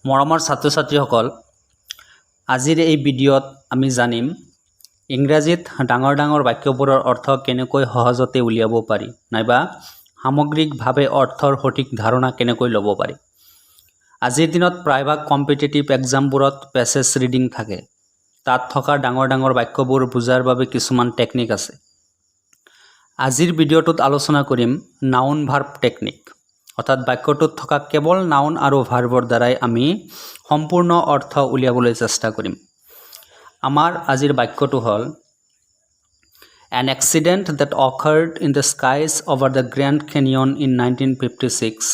মৰমৰ ছাত্ৰ-ছাত্ৰীসকল আজিৰ এই ভিডিঅ'ত আমি জানিম ইংৰাজীত ডাঙৰ ডাঙৰ বাক্যবোৰৰ অৰ্থ কেনেকৈ সহজতে উলিয়াব পাৰি নাইবা সামগ্ৰিকভাৱে অৰ্থৰ সঠিক ধাৰণা কেনেকৈ ল'ব পাৰি। আজিৰ দিনত প্ৰায়ভাগ কম্পিটিটিভ এক্সামবোৰত পেছেজ ৰিডিং থাকে। তাত থকা ডাঙৰ ডাঙৰ বাক্যবোৰ বুজাৰ বাবে কিছুমান টেকনিক আছে। আজিৰ ভিডিঅ'টোত আলোচনা কৰিম নাউন ভাৰ্ব টেকনিক। অৰ্থাৎ বাক্যটোত থকা কেৱল নাউন আৰু ভাৰ্বৰ দ্বাৰাই আমি সম্পূৰ্ণ অৰ্থ উলিয়াবলৈ চেষ্টা কৰিম। আমাৰ আজিৰ বাক্যটো হ'ল An accident that occurred in the skies over the Grand Canyon in 1956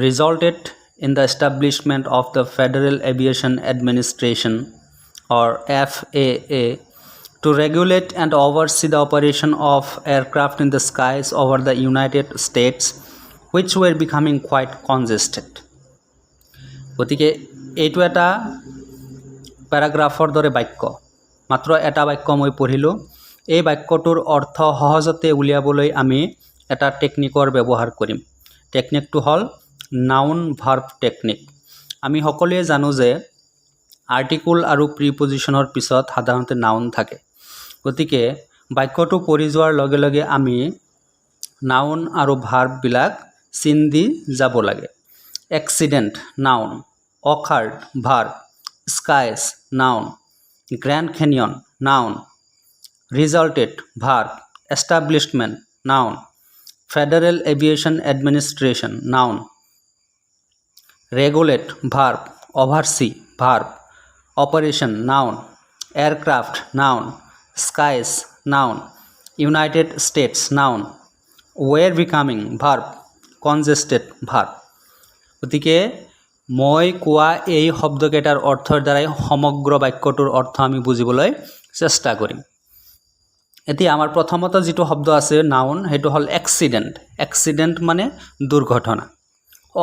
resulted in the establishment of the Federal Aviation Administration or FAA to regulate and oversee the operation of aircraft in the skies over the United States which were becoming quite congested. গতিকে এইটো এটা প্যাৰাগ্ৰাফৰ দৰে বাক্য, মাত্ৰ এটা বাক্য মই পঢ়িলোঁ। এই বাক্যটোৰ অৰ্থ সহজতে উলিয়াবলৈ আমি এটা টেকনিকৰ ব্যৱহাৰ কৰিম। টেকনিকটো হ'ল নাউন ভাৰ্ব টেকনিক। আমি সকলোৱে জানো যে আৰ্টিকুল আৰু প্ৰিপজিশ্যনৰ পিছত সাধাৰণতে নাউন থাকে। গতিকে বাক্যটো পঢ়ি যোৱাৰ লগে লগে আমি নাউন আৰু ভাৰ্ববিলাক চিন দি যাব লাগে। Accident noun, accord verb, skies noun, Grand Canyon noun, resulted verb, establishment noun, Federal Aviation Administration noun, regulate verb, oversee verb, operation noun, aircraft noun, skies noun, United States noun, were becoming verb, congested verb. গতিকে মই কোৱা এই শব্দকেইটাৰ অৰ্থৰ দ্বাৰাই সমগ্ৰ বাক্যটোৰ অৰ্থ আমি বুজিবলৈ চেষ্টা কৰিম। এতিয়া আমাৰ প্ৰথমতে যিটো শব্দ আছে নাউন, সেইটো হ'ল এক্সিডেণ্ট। এক্সিডেণ্ট মানে দুৰ্ঘটনা।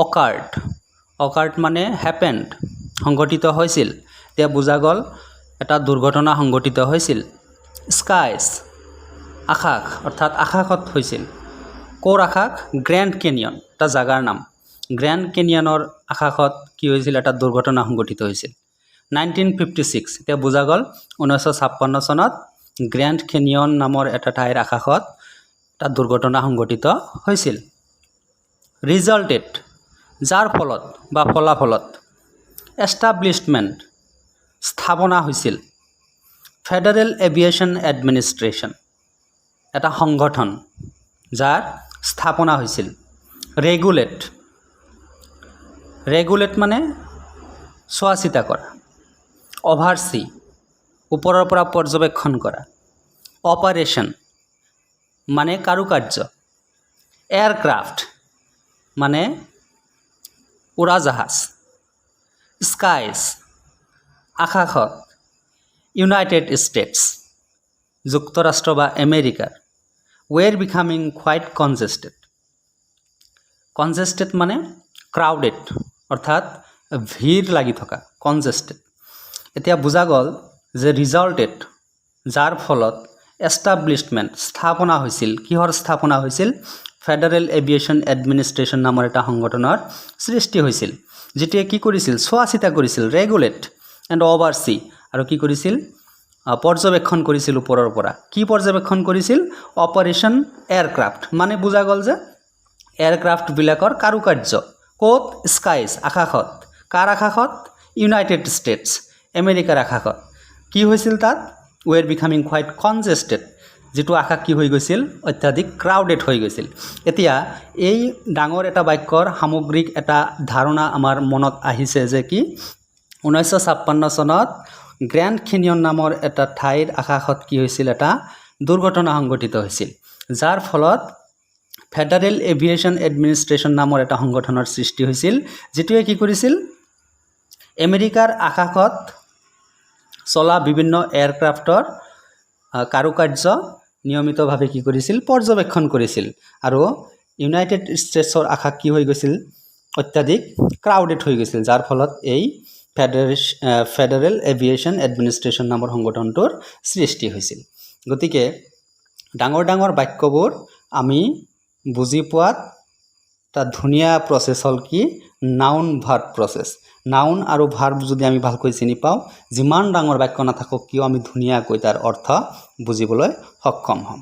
অকাৰ্ড, অকাৰ্ড মানে হেপেণ্ড, সংঘটিত হৈছিল। এতিয়া বুজা গ'ল এটা দুৰ্ঘটনা সংঘটিত হৈছিল। স্কাইজ আকাশ, অৰ্থাৎ আকাশত হৈছিল। ক'ৰ আকাশ? গ্ৰেণ্ড কেনিয়ন, এটা জাগাৰ নাম। গ্ৰেণ্ড কেনিয়নৰ আকাশত কি হৈছিল? এটা দুৰ্ঘটনা সংঘটিত হৈছিল। 1956, এতিয়া বুজা গ'ল 1956 চনত গ্ৰেণ্ড কেনিয়ন নামৰ এটা ঠাইৰ আকাশত এটা দুৰ্ঘটনা সংঘটিত হৈছিল। ৰিজাল্টেড, যাৰ ফলত বা ফলাফলত। এষ্টাব্লিছমেণ্ট, স্থাপনা হৈছিল। ফেডাৰেল এভিয়েশ্যন এডমিনিষ্ট্ৰেশ্যন, এটা সংগঠন যাৰ স্থাপনা হৈছিল। ৰেগুলেট, ৰেগুলেট মানে চোৱা চিতা কৰা। অভাৰচি, ওপৰৰ পৰা পৰ্যবেক্ষণ কৰা। অপাৰেশ্যন মানে কাৰুকাৰ্য। এয়াৰক্ৰাফ্ট মানে উৰাজাহাজ। স্কাইজ আকাশত। ইউনাইটেড ষ্টেটছ যুক্তৰাষ্ট্ৰ বা আমেৰিকাৰ। ৱেৰ বিকামিং কোৱাইট কনজেষ্টেড, কনজেষ্টেড মানে ক্ৰাউডেড, অৰ্থাৎ ভিৰ লাগি থকা, কনজেষ্টেড। এতিয়া বুজা গ'ল যে ৰিজাল্টেড, যাৰ ফলত। এষ্টাব্লিছমেণ্ট, স্থাপনা হৈছিল। কিহৰ স্থাপনা হৈছিল? ফেডাৰেল এভিয়েশ্যন এডমিনিষ্ট্ৰেশ্যন নামৰ এটা সংগঠনৰ সৃষ্টি হৈছিল, যিটোৱে কি কৰিছিল? চোৱা চিতা কৰিছিল। ৰেগুলেট এণ্ড অভাৰচি, আৰু কি কৰিছিল? পৰ্যবেক্ষণ কৰিছিল ওপৰৰ পৰা। কি পৰ্যবেক্ষণ কৰিছিল? অপাৰেশ্যন এয়াৰক্ৰাফ্ট, মানে বুজা গ'ল যে এয়াৰক্ৰাফ্টবিলাকৰ কাৰুকাৰ্য। ক'ত? স্কাইজ আকাশত। কাৰ আকাশত? ইউনাইটেড ষ্টেটছ আমেৰিকাৰ আকাশত। কি হৈছিল তাত? ৱেৰ বিকামিং কোৱাইট কনজেষ্টেড, যিটো আকাশ কি হৈ গৈছিল? অত্যাধিক ক্ৰাউডেড হৈ গৈছিল। এতিয়া এই ডাঙৰ এটা বাক্যৰ সামগ্ৰিক এটা ধাৰণা আমাৰ মনত আহিছে যে কি 1956 চনত গ্ৰেণ্ড কেনিয়ন নামৰ এটা ঠাইৰ আকাশত কি হৈছিল? এটা দুৰ্ঘটনা সংঘটিত হৈছিল, যাৰ ফলত ফেডাৰেল এভিয়েশ্যন এডমিনিষ্ট্ৰেশ্যন নামৰ এটা সংগঠনৰ সৃষ্টি হৈছিল, যিটোৱে কি কৰিছিল? আমেৰিকাৰ আকাশত চলা বিভিন্ন এয়াৰক্ৰাফ্টৰ কাৰুকাৰ্য নিয়মিতভাৱে কি কৰিছিল? পৰ্যবেক্ষণ কৰিছিল। আৰু ইউনাইটেড ষ্টেটছৰ আকাশ কি হৈ গৈছিল? অত্যাধিক ক্ৰাউডেড হৈ গৈছিল, যাৰ ফলত এই ফেডাৰেল এভিয়েশ্যন এডমিনিষ্ট্ৰেশ্যন নামৰ সংগঠনটোৰ সৃষ্টি হৈছিল। গতিকে ডাঙৰ ডাঙৰ বাক্যবোৰ আমি বুজি পোৱাত এটা ধুনীয়া প্ৰচেছ হ'ল কি? Noun verb process. নাউন আৰু ভাৰ্ব যদি আমি ভালকৈ চিনি পাওঁ, যিমান ডাঙৰ বাক্য নাথাকক কিয় আমি ধুনীয়াকৈ তাৰ অৰ্থ বুজিবলৈ সক্ষম হ'ম।